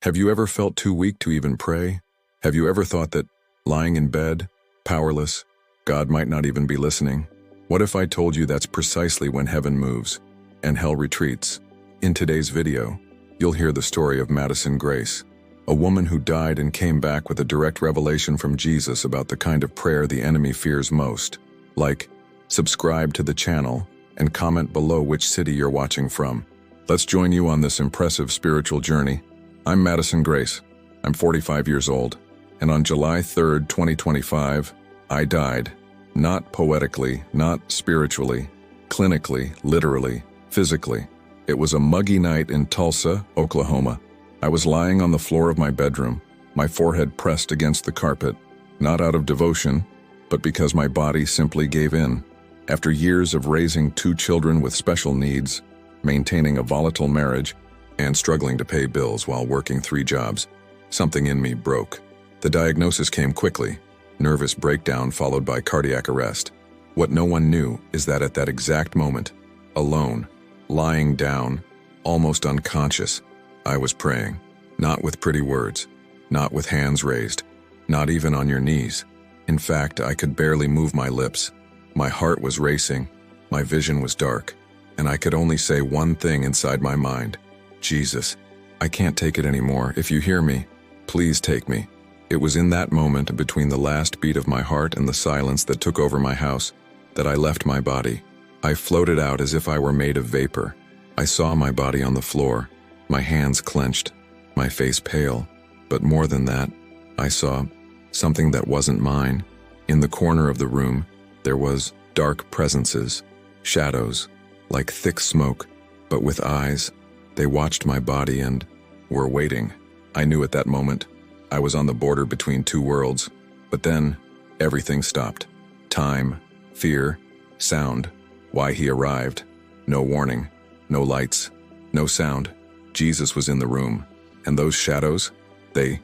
Have you ever felt too weak to even pray? Have you ever thought that, lying in bed, powerless, God might not even be listening? What if I told you that's precisely when heaven moves and hell retreats? In today's video, you'll hear the story of Madison Grace, a woman who died and came back with a direct revelation from Jesus about the kind of prayer the enemy fears most. Like, subscribe to the channel, and comment below which city you're watching from. Let's join you on this impressive spiritual journey. I'm Madison Grace. I'm 45 years old, and on July 3rd, 2025, I died. Not poetically, not spiritually, clinically, literally, physically. It was a muggy night in Tulsa, Oklahoma. I was lying on the floor of my bedroom, my forehead pressed against the carpet, not out of devotion, but because my body simply gave in. After years of raising 2 children with special needs, maintaining a volatile marriage, and struggling to pay bills while working 3 jobs, something in me broke. The diagnosis came quickly: nervous breakdown followed by cardiac arrest. What no one knew is that at that exact moment, alone, lying down, almost unconscious, I was praying. Not with pretty words, not with hands raised, not even on your knees. In fact, I could barely move my lips. My heart was racing, my vision was dark, and I could only say one thing inside my mind: Jesus, I can't take it anymore. If you hear me, please take me. It was in that moment, between the last beat of my heart and the silence that took over my house, that I left my body. I floated out as if I were made of vapor. I saw my body on the floor, my hands clenched, my face pale. But more than that, I saw something that wasn't mine. In the corner of the room, there was dark presences, shadows, like thick smoke, but with eyes. They watched my body and were waiting. I knew at that moment I was on the border between 2 worlds. But then, everything stopped. Time, fear, sound. Why he arrived. No warning, no lights, no sound. Jesus was in the room. And those shadows, they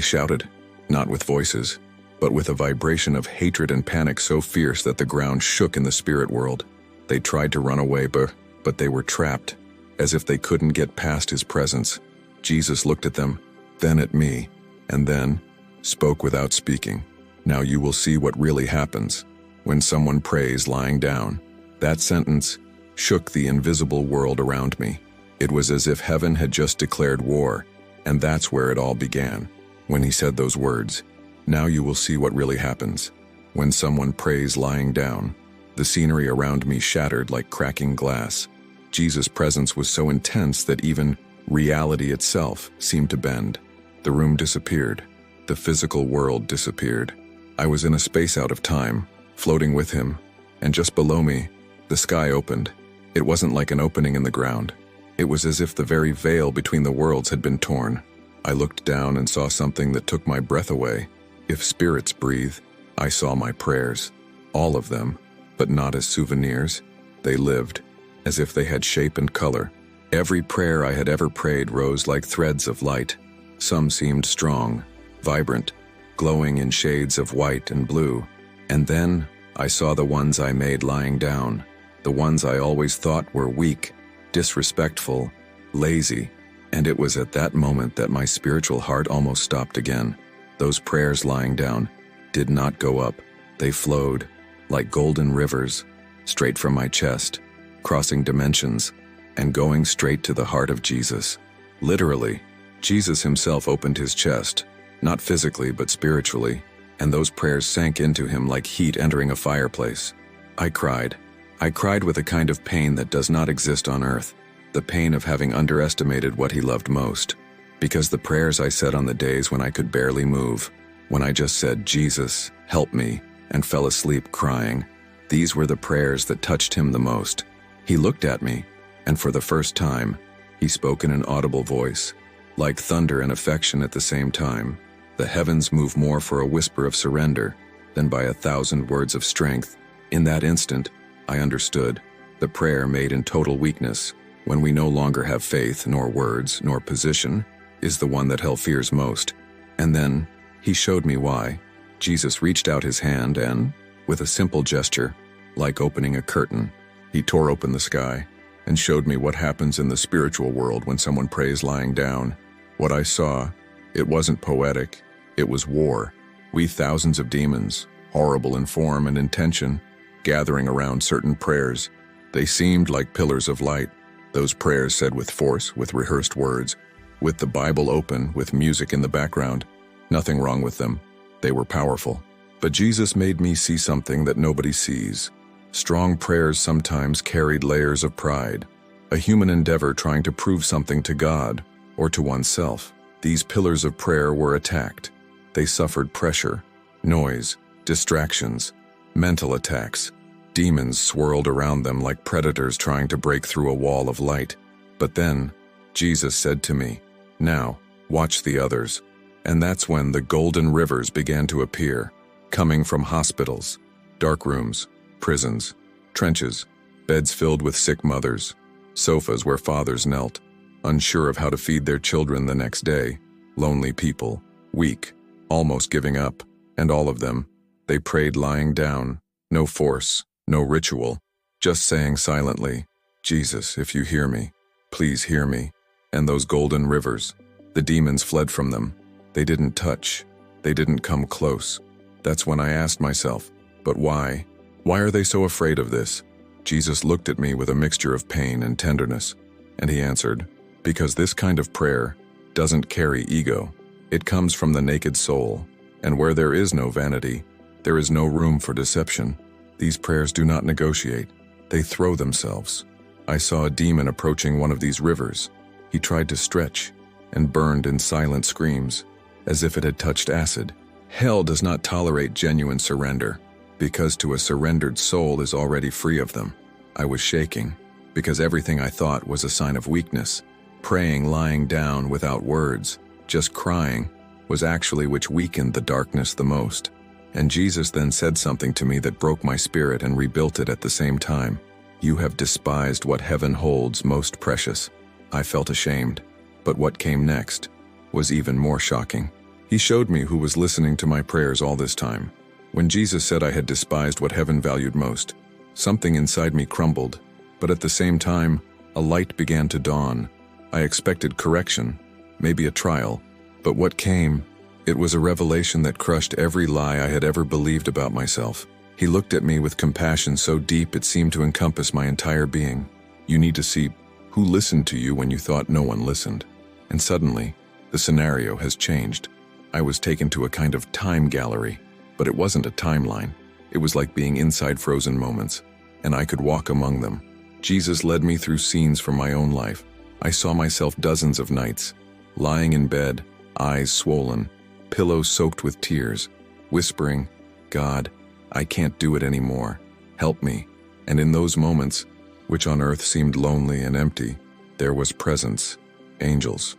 shouted, not with voices, but with a vibration of hatred and panic so fierce that the ground shook in the spirit world. They tried to run away, but they were trapped, as if they couldn't get past his presence. Jesus looked at them, then at me, and then spoke without speaking. Now you will see what really happens when someone prays lying down. That sentence shook the invisible world around me. It was as if heaven had just declared war, and that's where it all began. When he said those words, "Now you will see what really happens when someone prays lying down," the scenery around me shattered like cracking glass. Jesus' presence was so intense that even reality itself seemed to bend. The room disappeared. The physical world disappeared. I was in a space out of time, floating with him, and just below me, the sky opened. It wasn't like an opening in the ground. It was as if the very veil between the worlds had been torn. I looked down and saw something that took my breath away. If spirits breathe, I saw my prayers. All of them, but not as souvenirs. They lived, as if they had shape and color. Every prayer I had ever prayed rose like threads of light. Some seemed strong, vibrant, glowing in shades of white and blue. And then I saw the ones I made lying down, the ones I always thought were weak, disrespectful, lazy. And it was at that moment that my spiritual heart almost stopped again. Those prayers lying down did not go up. They flowed, like golden rivers, straight from my chest, crossing dimensions, and going straight to the heart of Jesus. Literally, Jesus himself opened his chest, not physically but spiritually, and those prayers sank into him like heat entering a fireplace. I cried. I cried with a kind of pain that does not exist on earth, the pain of having underestimated what he loved most. Because the prayers I said on the days when I could barely move, when I just said, "Jesus, help me," and fell asleep crying, these were the prayers that touched him the most. He looked at me, and for the first time, he spoke in an audible voice, like thunder and affection at the same time. The heavens move more for a whisper of surrender than by 1,000 words of strength. In that instant, I understood. The prayer made in total weakness, when we no longer have faith, nor words, nor position, is the one that hell fears most. And then, he showed me why. Jesus reached out his hand and, with a simple gesture, like opening a curtain, he tore open the sky and showed me what happens in the spiritual world when someone prays lying down. What I saw, it wasn't poetic, it was war. We thousands of demons, horrible in form and intention, gathering around certain prayers. They seemed like pillars of light, those prayers said with force, with rehearsed words, with the Bible open, with music in the background. Nothing wrong with them. They were powerful. But Jesus made me see something that nobody sees. Strong prayers sometimes carried layers of pride, a human endeavor trying to prove something to God or to oneself. These pillars of prayer were attacked. They suffered pressure, noise, distractions, mental attacks. Demons swirled around them like predators trying to break through a wall of light. But then, Jesus said to me, "Now, watch the others." And that's when the golden rivers began to appear, coming from hospitals, dark rooms, prisons, trenches, beds filled with sick mothers, sofas where fathers knelt, unsure of how to feed their children the next day, lonely people, weak, almost giving up, and all of them, they prayed lying down, no force, no ritual, just saying silently, "Jesus, if you hear me, please hear me." And those golden rivers, the demons fled from them. They didn't touch, they didn't come close. That's when I asked myself, but why? Why are they so afraid of this? Jesus looked at me with a mixture of pain and tenderness, and he answered, "Because this kind of prayer doesn't carry ego. It comes from the naked soul, and where there is no vanity, there is no room for deception. These prayers do not negotiate, they throw themselves." I saw a demon approaching one of these rivers. He tried to stretch and burned in silent screams, as if it had touched acid. Hell does not tolerate genuine surrender, because to a surrendered soul is already free of them. I was shaking, because everything I thought was a sign of weakness. Praying lying down without words, just crying, was actually which weakened the darkness the most. And Jesus then said something to me that broke my spirit and rebuilt it at the same time. "You have despised what heaven holds most precious." I felt ashamed, but what came next was even more shocking. He showed me who was listening to my prayers all this time. When Jesus said I had despised what heaven valued most, something inside me crumbled, but at the same time, a light began to dawn. I expected correction, maybe a trial, but what came, it was a revelation that crushed every lie I had ever believed about myself. He looked at me with compassion so deep it seemed to encompass my entire being. "You need to see who listened to you when you thought no one listened." And suddenly, the scenario has changed. I was taken to a kind of time gallery, but it wasn't a timeline. It was like being inside frozen moments, and I could walk among them. Jesus led me through scenes from my own life. I saw myself dozens of nights, lying in bed, eyes swollen, pillows soaked with tears, whispering, "God, I can't do it anymore. Help me." And in those moments, which on earth seemed lonely and empty, there was presence. Angels.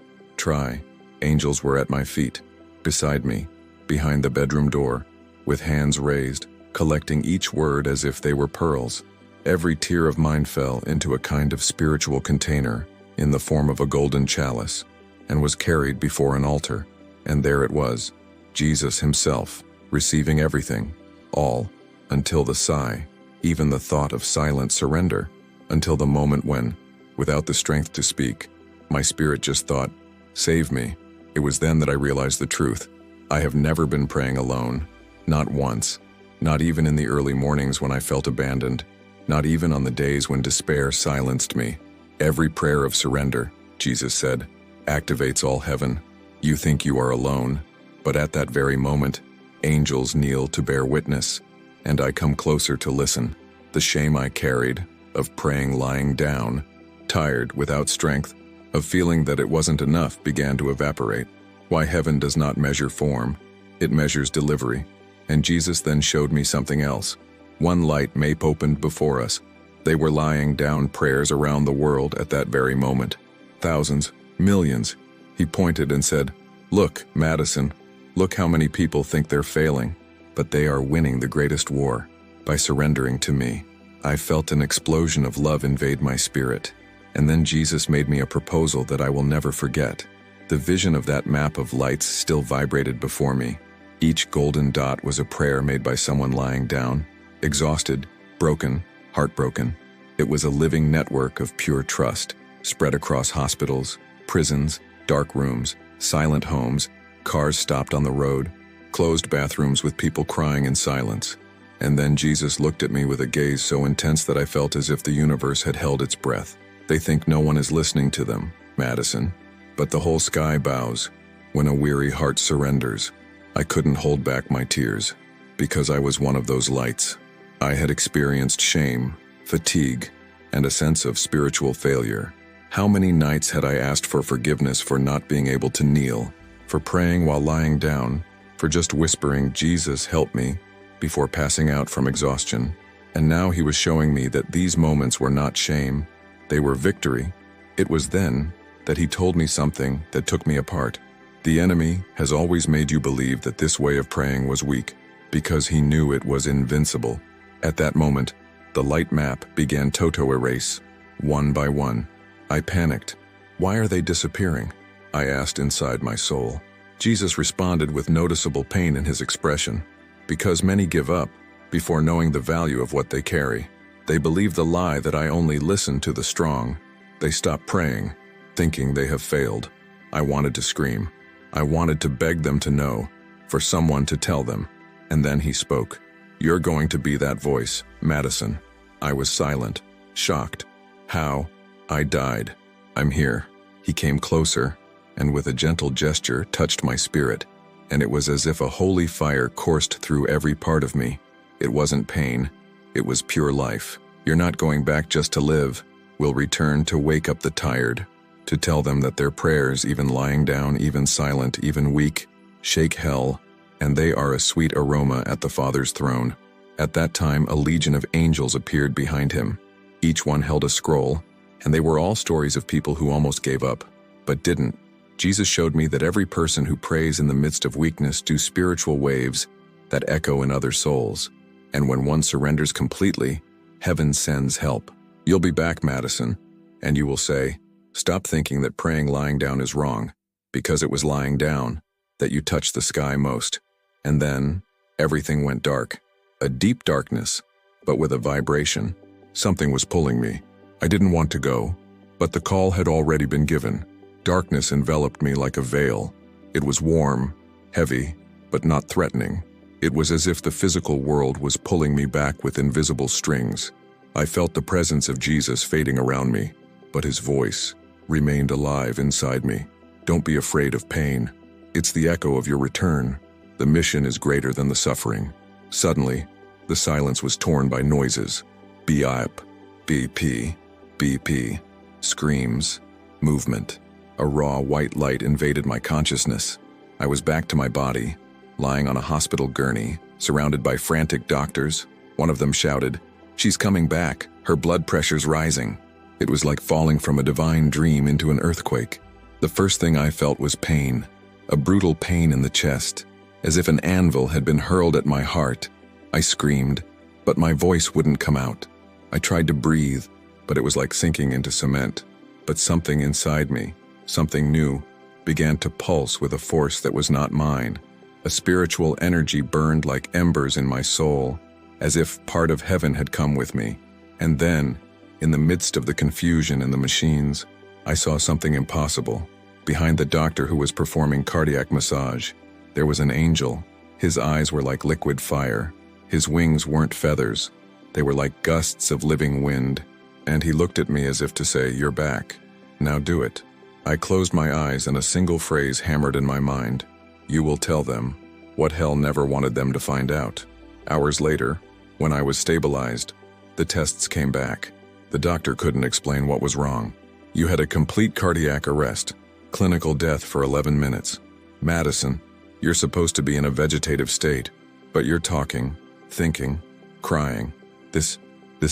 Angels were at my feet, beside me, behind the bedroom door, with hands raised, collecting each word as if they were pearls. Every tear of mine fell into a kind of spiritual container in the form of a golden chalice, and was carried before an altar. And there it was, Jesus himself, receiving everything, all, until the sigh, even the thought of silent surrender, until the moment when, without the strength to speak, my spirit just thought, "Save me." It was then that I realized the truth. I have never been praying alone, not once, not even in the early mornings when I felt abandoned, not even on the days when despair silenced me. Every prayer of surrender, Jesus said, activates all heaven. You think you are alone, but at that very moment, angels kneel to bear witness, and I come closer to listen. The shame I carried, of praying lying down, tired, without strength, of feeling that it wasn't enough, began to evaporate. Why heaven does not measure form, it measures delivery. And Jesus then showed me something else. One light Mape opened before us. They were lying down prayers around the world at that very moment. Thousands, millions. He pointed and said, "Look, Madison, look how many people think they're failing, but they are winning the greatest war by surrendering to me." I felt an explosion of love invade my spirit. And then Jesus made me a proposal that I will never forget. The vision of that map of lights still vibrated before me. Each golden dot was a prayer made by someone lying down, exhausted, broken, heartbroken. It was a living network of pure trust, spread across hospitals, prisons, dark rooms, silent homes, cars stopped on the road, closed bathrooms with people crying in silence. And then Jesus looked at me with a gaze so intense that I felt as if the universe had held its breath. They think no one is listening to them, Madison. But the whole sky bows when a weary heart surrenders. I couldn't hold back my tears, because I was one of those lights. I had experienced shame, fatigue, and a sense of spiritual failure. How many nights had I asked for forgiveness for not being able to kneel, for praying while lying down, for just whispering, "Jesus, help me," before passing out from exhaustion. And now he was showing me that these moments were not shame, they were victory. It was then that he told me something that took me apart. The enemy has always made you believe that this way of praying was weak, because he knew it was invincible. At that moment, the light map began to erase, one by one. I panicked. Why are they disappearing? I asked inside my soul. Jesus responded with noticeable pain in his expression. Because many give up before knowing the value of what they carry. They believe the lie that I only listen to the strong. They stop praying, thinking they have failed. I wanted to scream. I wanted to beg them to know, for someone to tell them. And then he spoke. "You're going to be that voice, Madison." I was silent, shocked. "How?" "I died. I'm here." He came closer, and with a gentle gesture touched my spirit, and it was as if a holy fire coursed through every part of me. It wasn't pain, it was pure life. "You're not going back just to live. We'll return to wake up the tired, to tell them that their prayers, even lying down, even silent, even weak, shake hell, and they are a sweet aroma at the Father's throne." At that time, a legion of angels appeared behind him. Each one held a scroll, and they were all stories of people who almost gave up, but didn't. Jesus showed me that every person who prays in the midst of weakness do spiritual waves that echo in other souls. And when one surrenders completely, heaven sends help. You'll be back, Madison, and you will say, "Stop thinking that praying lying down is wrong, because it was lying down that you touched the sky most." And then, everything went dark. A deep darkness, but with a vibration. Something was pulling me. I didn't want to go, but the call had already been given. Darkness enveloped me like a veil. It was warm, heavy, but not threatening. It was as if the physical world was pulling me back with invisible strings. I felt the presence of Jesus fading around me, but his voice remained alive inside me. "Don't be afraid of pain. It's the echo of your return. The mission is greater than the suffering." Suddenly, the silence was torn by noises. Beep, BP, BP, screams, movement. A raw white light invaded my consciousness. I was back to my body, lying on a hospital gurney, surrounded by frantic doctors. One of them shouted, "She's coming back, her blood pressure's rising." It was like falling from a divine dream into an earthquake. The first thing I felt was pain, a brutal pain in the chest, as if an anvil had been hurled at my heart. I screamed, but my voice wouldn't come out. I tried to breathe, but it was like sinking into cement. But something inside me, something new, began to pulse with a force that was not mine. A spiritual energy burned like embers in my soul, as if part of heaven had come with me. And then, in the midst of the confusion and the machines, I saw something impossible. Behind the doctor who was performing cardiac massage, there was an angel. His eyes were like liquid fire. His wings weren't feathers. They were like gusts of living wind. And he looked at me as if to say, "You're back. Now do it." I closed my eyes and a single phrase hammered in my mind. "You will tell them what hell never wanted them to find out." Hours later, when I was stabilized, the tests came back. The doctor couldn't explain what was wrong. "You had a complete cardiac arrest, clinical death for 11 minutes. Madison, you're supposed to be in a vegetative state, but you're talking, thinking, crying. This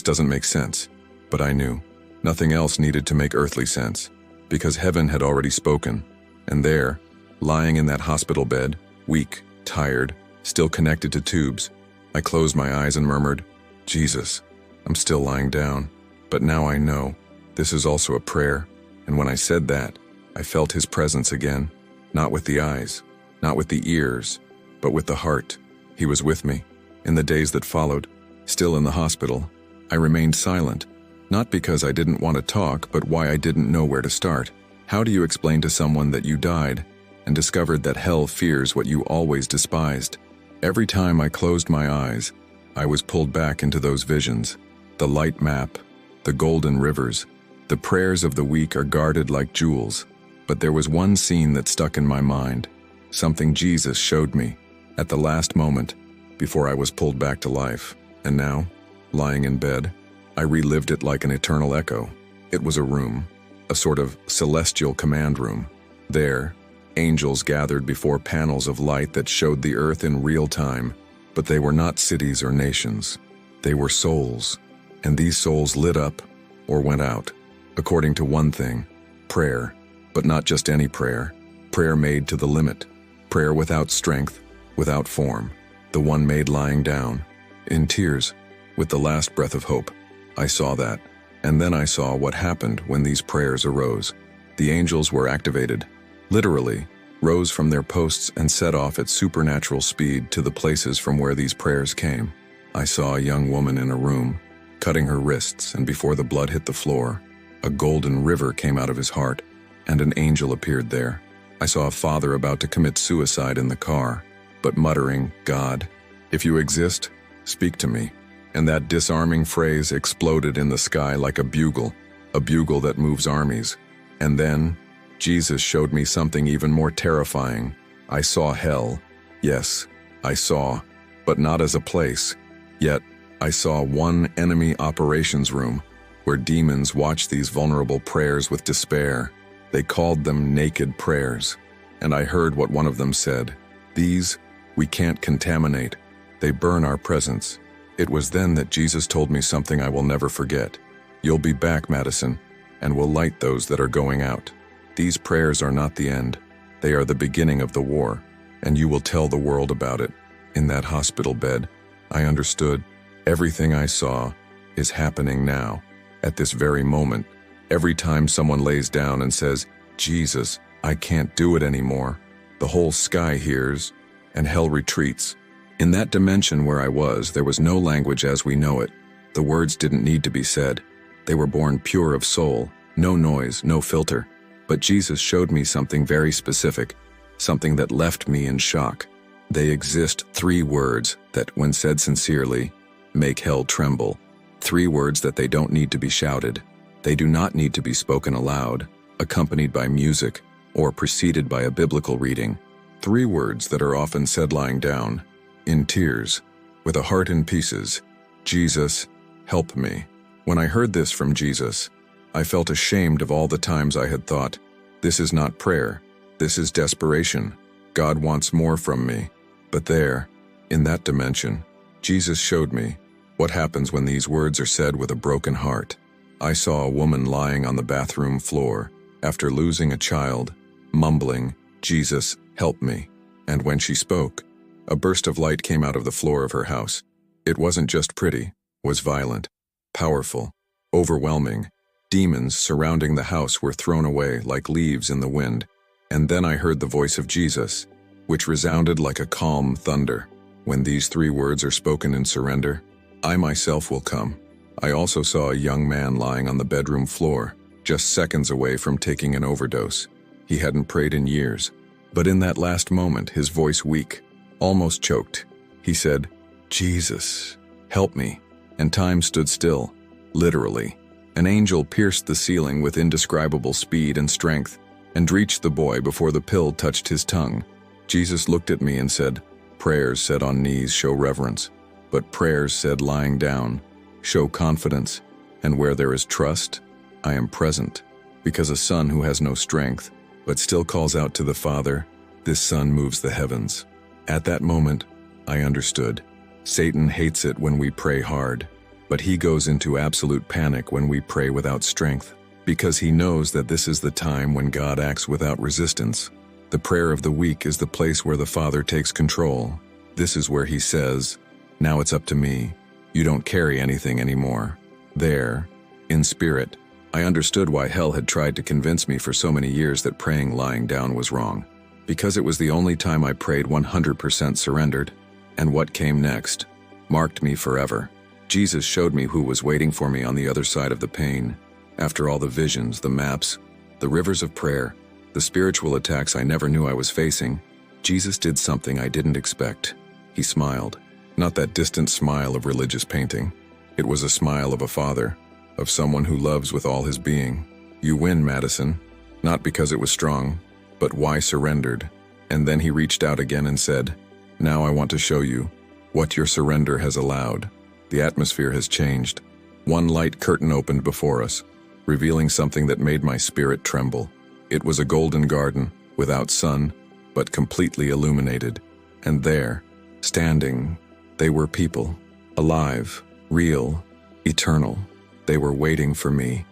doesn't make sense." But I knew. Nothing else needed to make earthly sense, because heaven had already spoken. And there, lying in that hospital bed, weak, tired, still connected to tubes, I closed my eyes and murmured, "Jesus, I'm still lying down, but now I know this is also a prayer." And when I said that, I felt his presence again, not with the eyes, not with the ears, but with the heart. He was with me. In the days that followed, still in the hospital, I remained silent, not because I didn't want to talk, but why I didn't know where to start. How do you explain to someone that you died, and discovered that hell fears what you always despised. Every time I closed my eyes, I was pulled back into those visions. The light map, the golden rivers, the prayers of the weak are guarded like jewels. But there was one scene that stuck in my mind, something Jesus showed me at the last moment before I was pulled back to life. And now, lying in bed, I relived it like an eternal echo. It was a room, a sort of celestial command room. There, angels gathered before panels of light that showed the earth in real time, but they were not cities or nations. They were souls, and these souls lit up or went out, according to one thing: prayer. But not just any prayer. Prayer made to the limit. Prayer without strength, without form. The one made lying down, in tears, with the last breath of hope. I saw that. And then I saw what happened when these prayers arose. The angels were activated, literally, rose from their posts and set off at supernatural speed to the places from where these prayers came. I saw a young woman in a room, cutting her wrists, and before the blood hit the floor, a golden river came out of his heart, and an angel appeared there. I saw a father about to commit suicide in the car, but muttering, "God, if you exist, speak to me." And that disarming phrase exploded in the sky like a bugle that moves armies. And then, Jesus showed me something even more terrifying. I saw hell. Yes, I saw, but not as a place. Yet, I saw one enemy operations room, where demons watched these vulnerable prayers with despair. They called them naked prayers, and I heard what one of them said: "These, we can't contaminate. They burn our presence." It was then that Jesus told me something I will never forget. "You'll be back, Madison, and will light those that are going out. These prayers are not the end. They are the beginning of the war, and you will tell the world about it." In that hospital bed, I understood. Everything I saw is happening now, at this very moment. Every time someone lays down and says, "Jesus, I can't do it anymore," the whole sky hears, and hell retreats. In that dimension where I was, there was no language as we know it. The words didn't need to be said. They were born pure of soul, no noise, no filter. But Jesus showed me something very specific, something that left me in shock. They exist 3 words that, when said sincerely, make hell tremble. 3 words that they don't need to be shouted. They do not need to be spoken aloud, accompanied by music, or preceded by a biblical reading. 3 words that are often said lying down, in tears, with a heart in pieces: "Jesus, help me." When I heard this from Jesus, I felt ashamed of all the times I had thought, "This is not prayer, this is desperation. God wants more from me." But there, in that dimension, Jesus showed me what happens when these words are said with a broken heart. I saw a woman lying on the bathroom floor after losing a child, mumbling, "Jesus, help me." And when she spoke, a burst of light came out of the floor of her house. It wasn't just pretty, was violent, powerful, overwhelming. Demons surrounding the house were thrown away like leaves in the wind. And then I heard the voice of Jesus, which resounded like a calm thunder. When these 3 words are spoken in surrender, I myself will come. I also saw a young man lying on the bedroom floor, just seconds away from taking an overdose. He hadn't prayed in years, but in that last moment, his voice weak, almost choked, he said, "Jesus, help me." And time stood still, literally. An angel pierced the ceiling with indescribable speed and strength, and reached the boy before the pill touched his tongue. Jesus looked at me and said, "Prayers said on knees show reverence, but prayers said lying down show confidence, and where there is trust, I am present." Because a son who has no strength, but still calls out to the Father, this son moves the heavens. At that moment, I understood. Satan hates it when we pray hard, but he goes into absolute panic when we pray without strength, because he knows that this is the time when God acts without resistance. The prayer of the weak is the place where the Father takes control. This is where he says, "Now it's up to me. You don't carry anything anymore." There, in spirit, I understood why hell had tried to convince me for so many years that praying lying down was wrong. Because it was the only time I prayed 100% surrendered. And what came next marked me forever. Jesus showed me who was waiting for me on the other side of the pain. After all the visions, the maps, the rivers of prayer, the spiritual attacks I never knew I was facing, Jesus did something I didn't expect. He smiled. Not that distant smile of religious painting. It was a smile of a father, of someone who loves with all his being. You win, Madison. Not because it was strong, but why surrendered. And then he reached out again and said, "Now I want to show you what your surrender has allowed." The atmosphere has changed. One light curtain opened before us, revealing something that made my spirit tremble. It was a golden garden, without sun, but completely illuminated. And there, standing, they were people, alive, real, eternal. They were waiting for me.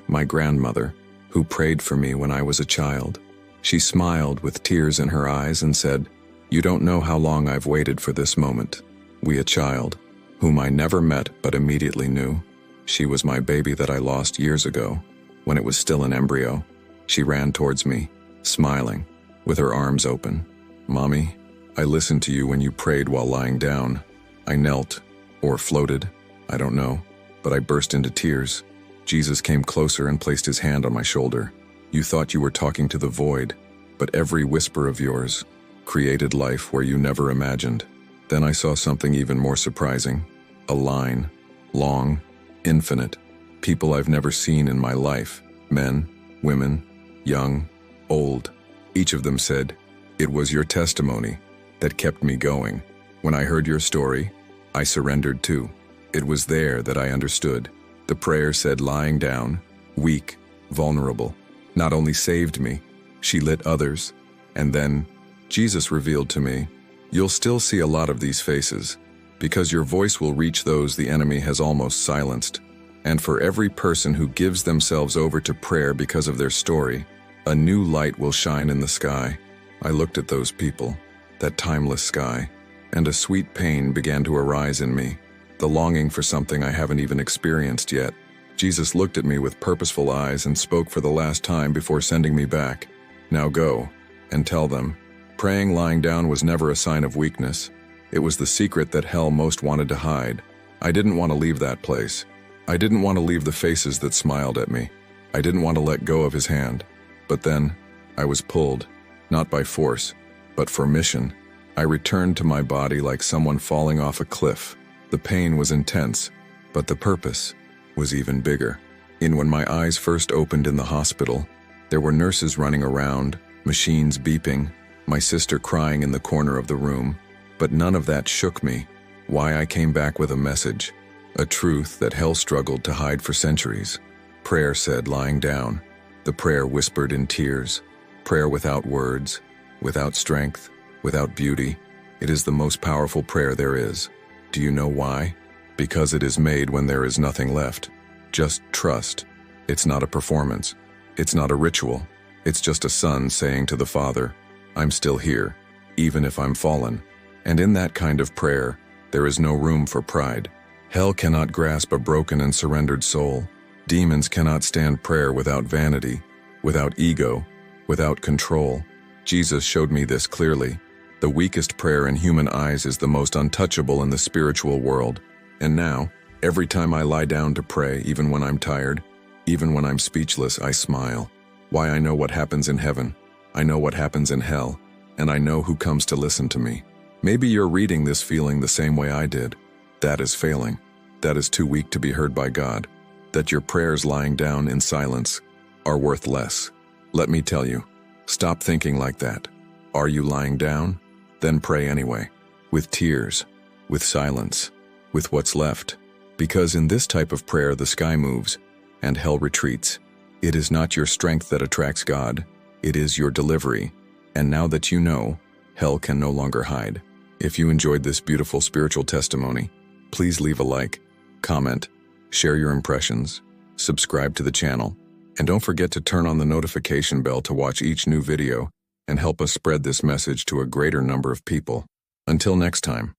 My grandmother, who prayed for me when I was a child. She smiled with tears in her eyes and said, "You don't know how long I've waited for this moment." A child, whom I never met but immediately knew. She was my baby that I lost years ago, when it was still an embryo. She ran towards me, smiling, with her arms open. "Mommy, I listened to you when you prayed while lying down. I knelt, or floated, I don't know, but I burst into tears. Jesus came closer and placed his hand on my shoulder. You thought you were talking to the void, but every whisper of yours created life where you never imagined." Then I saw something even more surprising. A line, long, infinite, people I've never seen in my life. Men, women, young, old. Each of them said, "It was your testimony that kept me going. When I heard your story, I surrendered too." It was there that I understood. The prayer said lying down, weak, vulnerable, not only saved me, she lit others. And then Jesus revealed to me, "You'll still see a lot of these faces, because your voice will reach those the enemy has almost silenced. And for every person who gives themselves over to prayer because of their story, a new light will shine in the sky." I looked at those people, that timeless sky, and a sweet pain began to arise in me, the longing for something I haven't even experienced yet. Jesus looked at me with purposeful eyes and spoke for the last time before sending me back. "Now go, and tell them, praying lying down was never a sign of weakness. It was the secret that hell most wanted to hide." I didn't want to leave that place. I didn't want to leave the faces that smiled at me. I didn't want to let go of his hand. But then, I was pulled, not by force, but for mission. I returned to my body like someone falling off a cliff. The pain was intense, but the purpose was even bigger. When my eyes first opened in the hospital, there were nurses running around, machines beeping, my sister crying in the corner of the room. But none of that shook me. Why I came back with a message, a truth that hell struggled to hide for centuries. Prayer said lying down. The prayer whispered in tears. Prayer without words, without strength, without beauty. It is the most powerful prayer there is. Do you know why? Because it is made when there is nothing left. Just trust. It's not a performance. It's not a ritual. It's just a son saying to the Father, "I'm still here, even if I'm fallen." And in that kind of prayer, there is no room for pride. Hell cannot grasp a broken and surrendered soul. Demons cannot stand prayer without vanity, without ego, without control. Jesus showed me this clearly. The weakest prayer in human eyes is the most untouchable in the spiritual world. And now, every time I lie down to pray, even when I'm tired, even when I'm speechless, I smile. Why? I know what happens in heaven. I know what happens in hell. And I know who comes to listen to me. Maybe you're reading this feeling the same way I did. That is failing. That is too weak to be heard by God. That your prayers lying down in silence are worth less. Let me tell you, stop thinking like that. Are you lying down? Then pray anyway. With tears, with silence, with what's left. Because in this type of prayer the sky moves, and hell retreats. It is not your strength that attracts God. It is your delivery. And now that you know, hell can no longer hide. If you enjoyed this beautiful spiritual testimony, please leave a like, comment, share your impressions, subscribe to the channel, and don't forget to turn on the notification bell to watch each new video and help us spread this message to a greater number of people. Until next time.